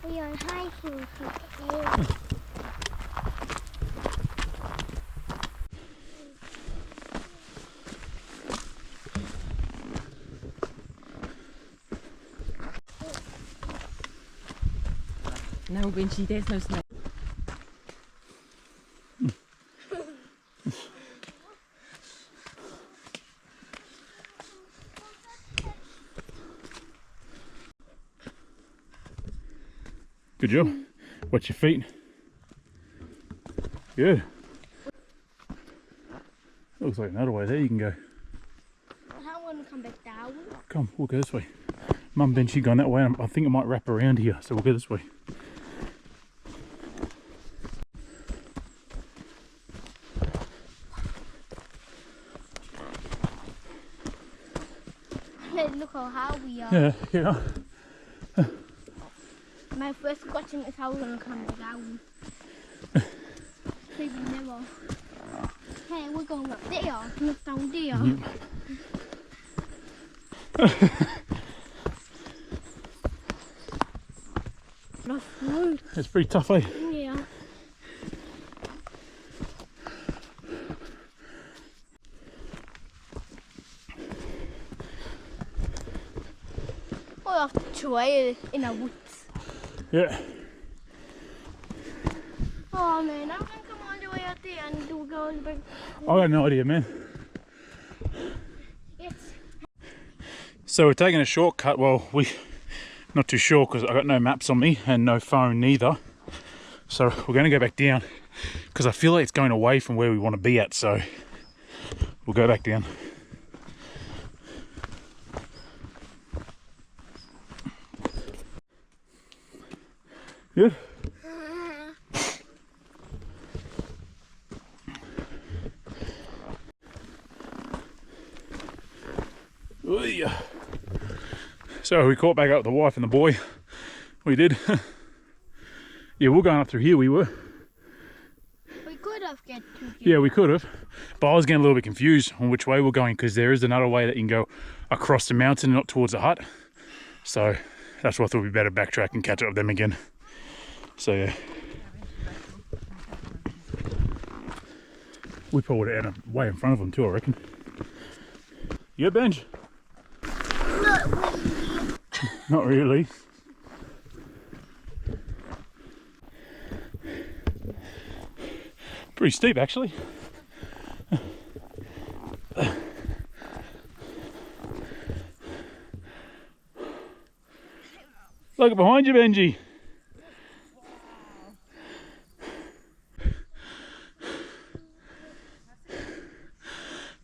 We are hiking today. No, Vinci, there's no snow. Good job. Watch your feet. Good. Looks like another way there you can go. I want to come back down. Come, we'll go this way. Mum and she gone that way. I think it might wrap around here, so we'll go this way. Look how high we are. Yeah, yeah. My first question is how we're going to come down. Maybe never. Hey, we're going up there, not down there. It's pretty tough, eh? Yeah. We're off the trail in the woods. Yeah. Oh man, I'm gonna come all the way out there and do go back. I got no idea, man. Yes. So we're taking a shortcut. Well, not too sure because I got no maps on me and no phone neither. So we're going to go back down because I feel like it's going away from where we want to be at. So we'll go back down. Good. So we caught back up with the wife and the boy. We did. Yeah, we're going up through here. We were. We could have get to. Yeah, we could have. But I was getting a little bit confused on which way we're going because there is another way that you can go across the mountain, not towards the hut. So that's why I thought we'd better backtrack and catch up with them again. So yeah. We probably would have ended way in front of them too, I reckon. You good, Benj? Not really. Not really. Pretty steep, actually. Look behind you, Benji.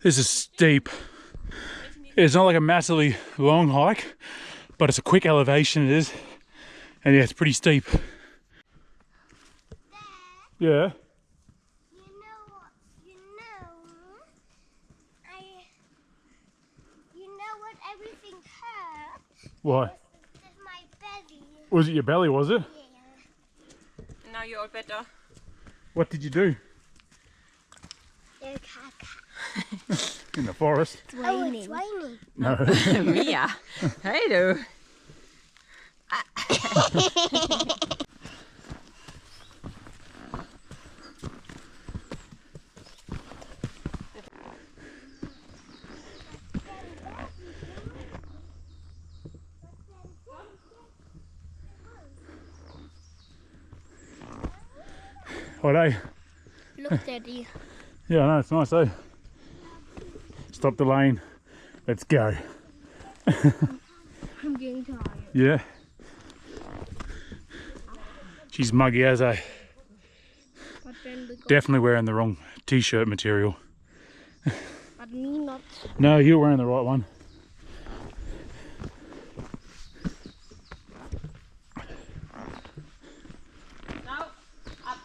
This is steep. It's not like a massively long hike, but it's a quick elevation, it is. And yeah, it's pretty steep. Dad, Yeah. you know what everything hurts? Why? It's my belly. Was it your belly, was it? Yeah. Now you're better. What did you do? In the forest? Oh, it's raining. No. Mia. Hello. What, eh? Look, Daddy. Yeah, I know, it's nice, eh? Stop the lane. Let's go. I'm getting tired. Yeah. She's muggy as a. But then we got, Definitely wearing the wrong t-shirt material. but me not. No, you're wearing the right one. Now, up.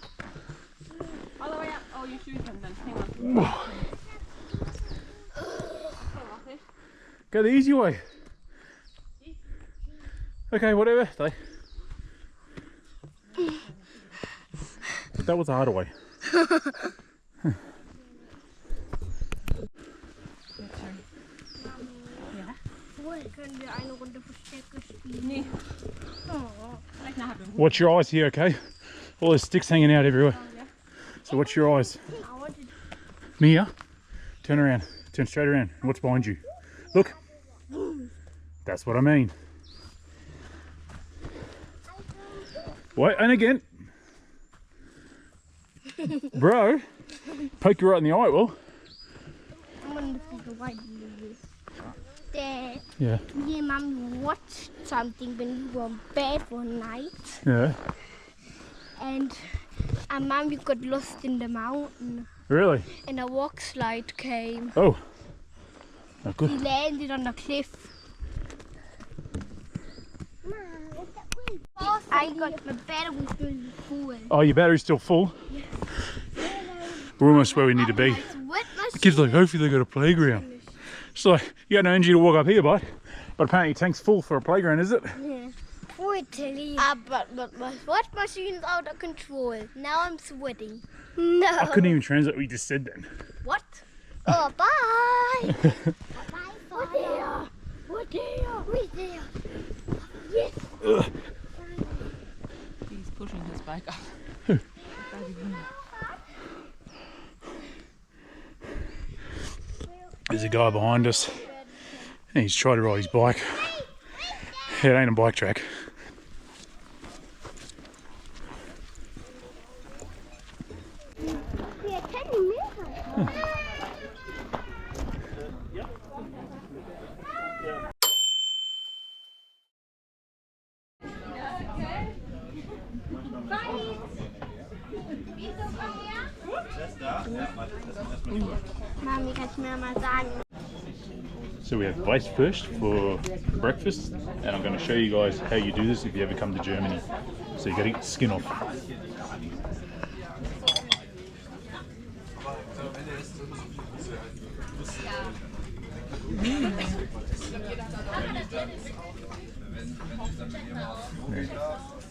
All the way up. Oh, you shoot them then. Hang on. Go the easy way. Okay, whatever. Stay. That was the harder way. Wohl können wir eine Runde Verstecke spielen. Nee. Oh. Vielleicht Watch your eyes here, okay? All those sticks hanging out everywhere. So watch your eyes. Mia, turn around. Turn straight around. What's behind you? Look. That's what I mean. Wait, and again. Bro, poke you right in the eye, well. I'm gonna look at the white movie. Dad, Yeah. me and Mum watched something when we were in bed one night. Yeah. And our Mum got lost in the mountain. Really? And a walk slide came. Oh. Not good. We landed on a cliff. I got my battery still full. Oh, your battery's still full? We're almost where we need to be. The kids are like, hopefully they got a playground. So you got no energy to walk up here, bud. But apparently your tank's full for a playground, is it? Yeah. But my wash machine's out of control. Now I'm sweating. No. I couldn't even translate what you just said then. What? Oh, bye. Bye. What there? What there? Who's there? Yes. Ugh. He's pushing his bike up. There's a guy behind us and he's trying to ride his bike. It ain't a bike track. Mami, kannst du mir mal sagen? So we have Weiss first for breakfast, and I'm going to show you guys how you do this if you ever come to Germany. So you got to get the skin off.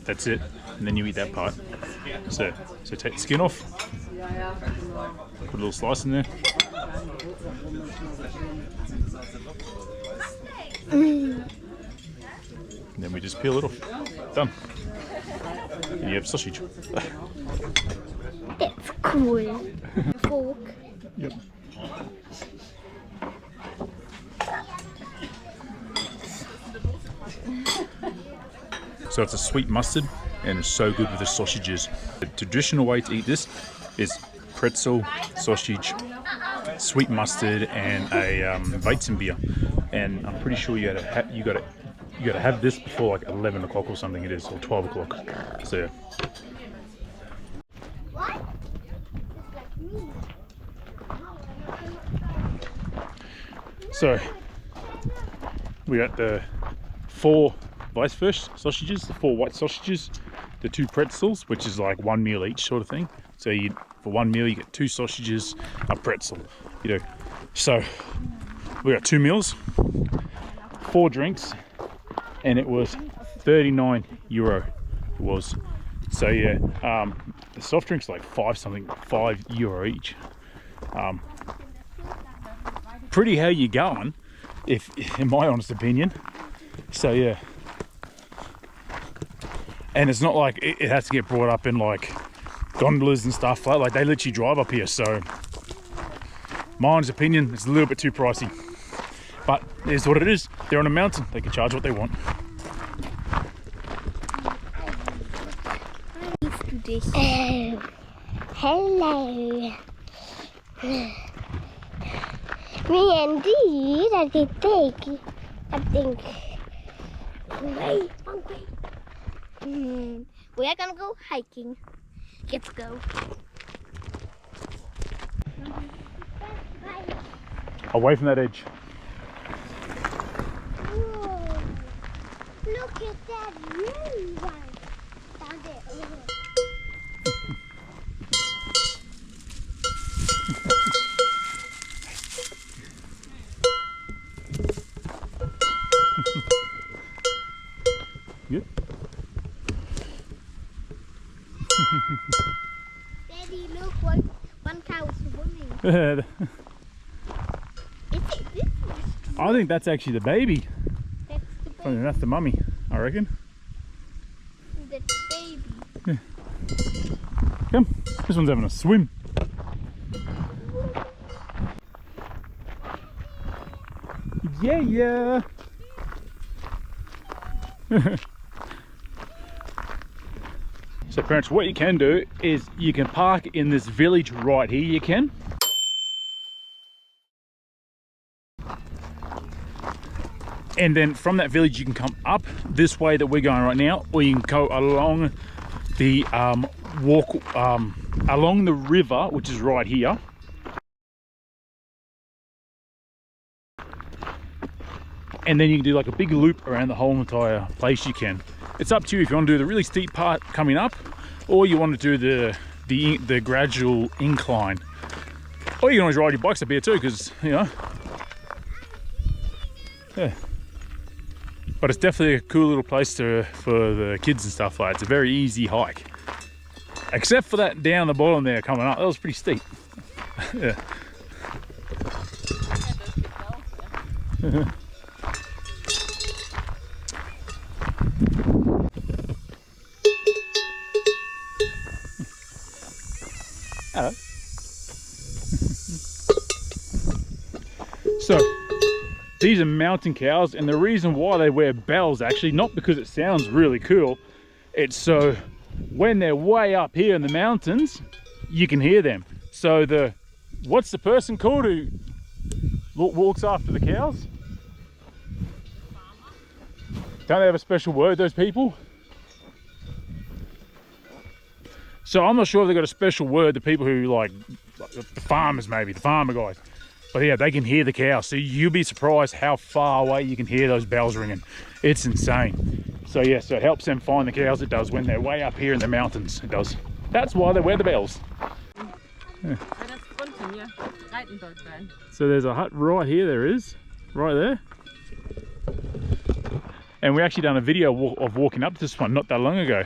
That's it, and then you eat that part. So take the skin off, put a little slice in there. And then we just peel it off. Done. And you have sausage. That's cool. Fork. Yep. So it's a sweet mustard and it's so good with the sausages. The traditional way to eat this is pretzel, sausage, sweet mustard, and a Weizenbier. And I'm pretty sure you gotta have this before like 11 o'clock or something it is, or 12 o'clock. So yeah. So we got the 4 Weisswurst sausages, the 4 white sausages, the 2 pretzels, which is like 1 meal each sort of thing. So for 1 meal you get 2 sausages, a pretzel, you know. So we got 2 meals, 4 drinks, and it was €39 it was. So yeah, the soft drinks like €5 each. Pretty how you going, if in my honest opinion. So yeah, and it's not like it has to get brought up in like gondolas and stuff like they literally drive up here. So my honest opinion, it's a little bit too pricey, but it is what it is. They're on a mountain, they can charge what they want. Hello. Me and Dee, I think. Wait. We are gonna go hiking. Let's go. Away from that edge. Whoa. Look at that really one. Down there. Good. Daddy, look, one cow is swimming. I think that's actually the baby. That's the I think that's the mummy, I reckon. that baby. Yeah. Come. This one's having a swim. Yeah, yeah. So parents, what you can do is you can park in this village right here, you can. And then from that village you can come up this way that we're going right now, or you can go along the along the river, which is right here. And then you can do like a big loop around the whole entire place. You can. It's up to you if you want to do the really steep part coming up, or you want to do the gradual incline. Or you can always ride your bikes up here too, because you know. Yeah. But it's definitely a cool little place for the kids and stuff like that. It's a very easy hike. Except for that down the bottom there coming up. That was pretty steep. Yeah. Hello. So, these are mountain cows, and the reason why they wear bells, actually, not because it sounds really cool, it's so when they're way up here in the mountains, you can hear them. So what's the person called who walks after the cows? Don't they have a special word, those people? So I'm not sure if they've got a special word, the people who like the farmers, maybe, the farmer guys. But yeah, they can hear the cows. So you'll be surprised how far away you can hear those bells ringing. It's insane. So yeah, so it helps them find the cows, it does, when they're way up here in the mountains, it does. That's why they wear the bells. Yeah. So there's a hut right here, there is, right there. And we actually done a video of walking up to this one not that long ago.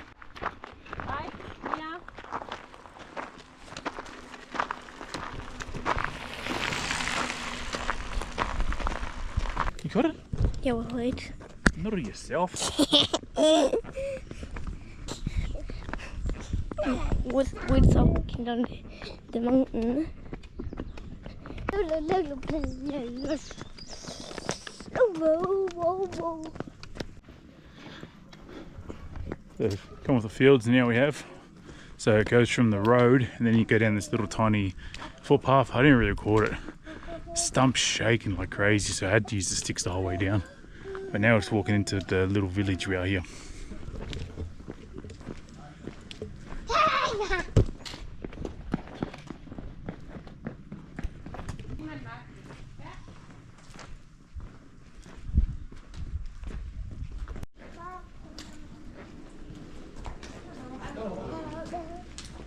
You got it? Yeah, well, wait. Not of yourself. We're walking down the mountain. So come off the fields now we have. So it goes from the road and then you go down this little tiny footpath. I didn't really record it. Stump's shaking like crazy, so I had to use the sticks the whole way down. But now we're just walking into the little village we are here.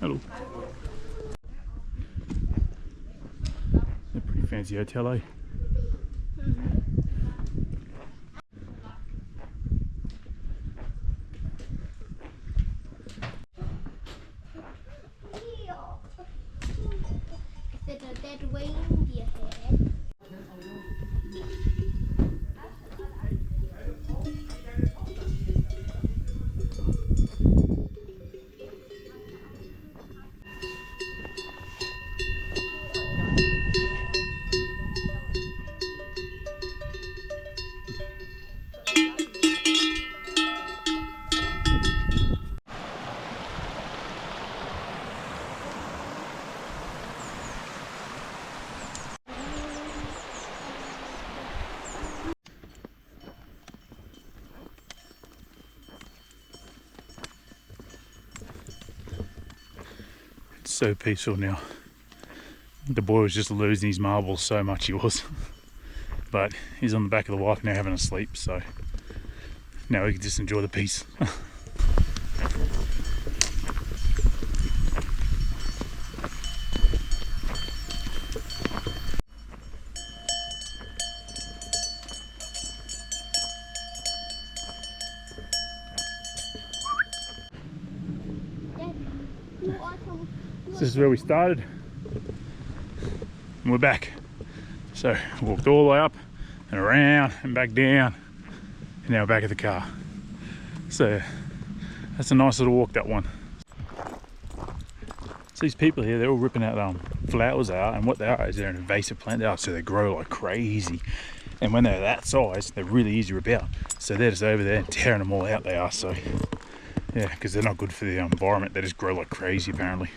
Hello. A pretty fancy hotel, eh? So peaceful now. The boy was just losing his marbles so much, he was. But he's on the back of the wife now having a sleep, so now we can just enjoy the peace. This is where we started and we're back. So we walked all the way up and around and back down and now we're back at the car. So That's a nice little walk, that one. So these people here, they're all ripping out flowers out, and what they are is they're an invasive plant. They are, so they grow like crazy. And when they're that size, they're really easy to rip out. So they're just over there and tearing them all out, they are. So yeah, because they're not good for the environment. They just grow like crazy, apparently.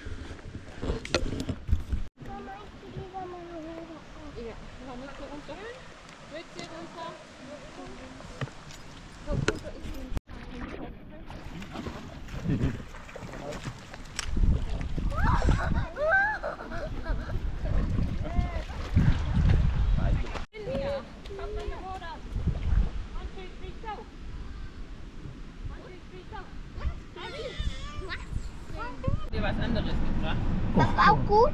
Was anderes gebracht. Das war auch gut.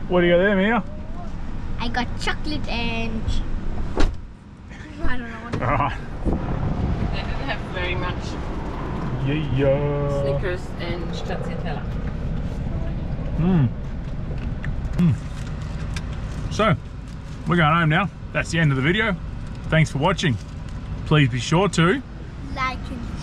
What do you got there, Mia? I got chocolate and I don't know what. Alright. I didn't have very much. Yeah. Snickers and Stracciatella. So, we're going home now. That's the end of the video. Thanks for watching. Please be sure to Like and